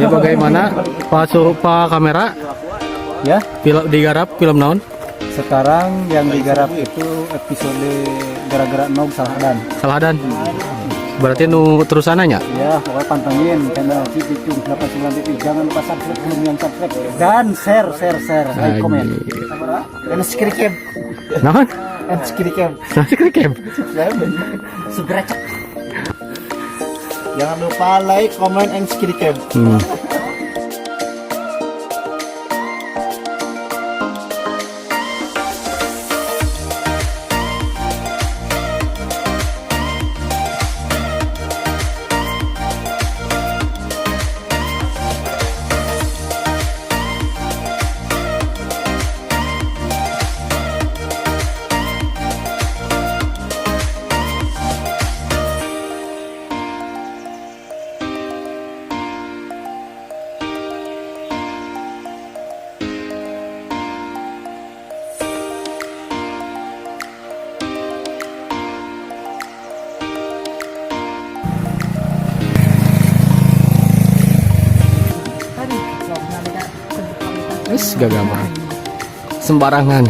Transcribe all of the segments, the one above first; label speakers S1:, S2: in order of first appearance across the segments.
S1: Ya bagaimana Pak kamera?
S2: Ya,
S1: Film digarap film naon?
S2: sekarang yang digarap itu episode gara-gara nog Saladan.
S1: Saladan. Berarti nu terusananya?
S2: Ya, pokoknya pantengin channel Cipitung 89 TV. Jangan lupa subscribe belum yang subscribe dan share, like, komen. Dan subscribe.
S1: Naon?
S2: Dan subscribe.
S1: Nasi krikem.
S2: Segera cek. Jangan lupa like, comment, and subscribe.
S1: Wis gak gampang. Sembarangan.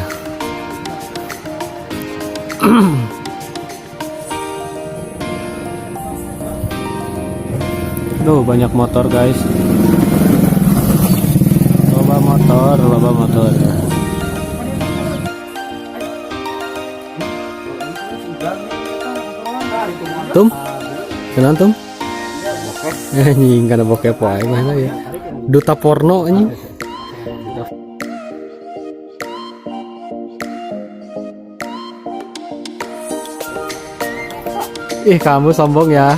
S1: Duh, banyak motor, guys. Loba motor. Tum? Kenan tum? Anjing kana bokep wae mana ya. Duta porno anjing. Ih, kamu sombong ya.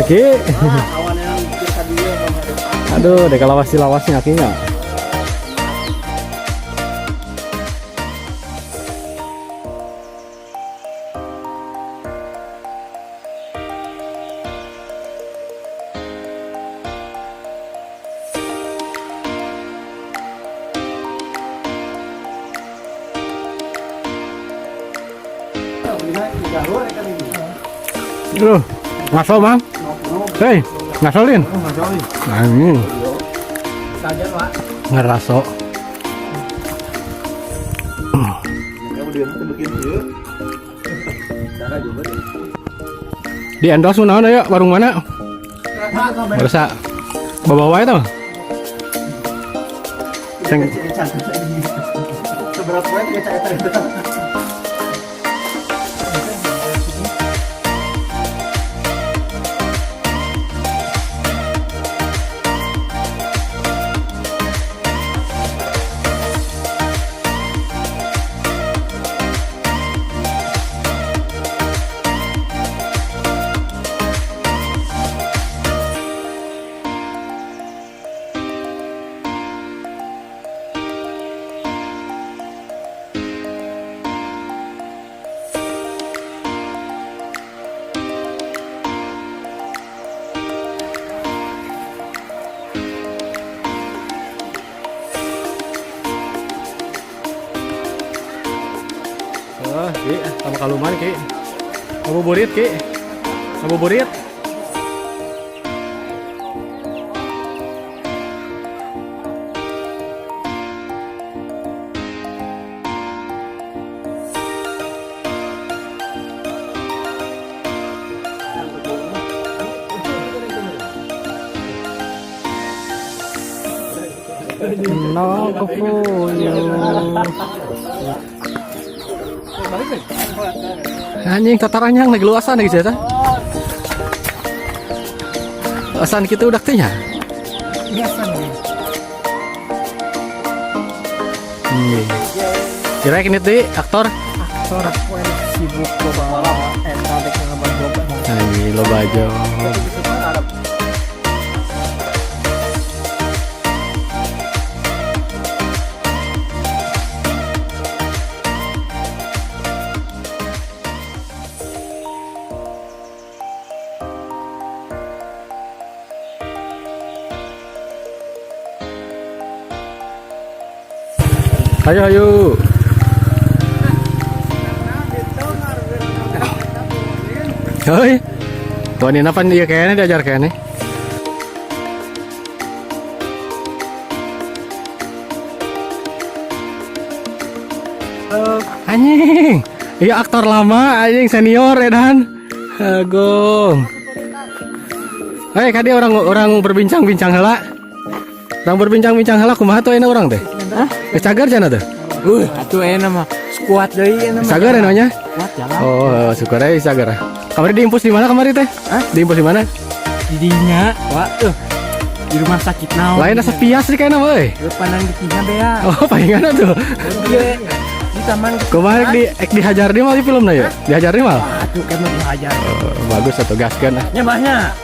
S1: Oke. Aduh, dek lawas-lawasnya akhirnya. Duh, ngasal bang. Hei, ngasalin. Anjing. Ngeraso. Di endorse mana ya? Warung mana? Berasa bawa itu.
S2: Seberapa banyak itu?
S1: Ki, sama kaluman Ki. Ngabuburit Ki. Ngabuburit. No kepunya. Anjing tatarannya lagi luasan lagi cerita. Luasan kita udah tanya.
S2: Biasa nih.
S1: Kira kini tuh aktor
S2: Sibuk coba tadi ngambil job.
S1: Anjing lo baju. Ayo ayo. Hoi. Tuh ini apa dia kayaknya diajar kayaknya. Anjing. Iya aktor lama anjing senior edan. Agung. Hei kadi orang berbincang-bincang heula. Orang berbincang-bincang heula kumaha tuh enak orang teh? Hah? Cagar cenah teh?
S2: Atuh enak mah squad deui enak mah.
S1: Cagar namanya?
S2: Squad jalan.
S1: Oh, syukur aja cagar. Kamari diimpus di mana kamari teh?
S2: Hah?
S1: Diimpus di mana?
S2: Di dinya, Wak. Di rumah sakit naon.
S1: Lain asa pias sih kayaknya euy.
S2: Panang di tina bea.
S1: Oh, palingan tuh.
S2: Ieu di taman.
S1: Kumaha dihajar di mah di filmna ya? Dihajar di mah?
S2: Atuh kan mah dihajar.
S1: Bagus atuh gaskeun.
S2: Nya mahnya.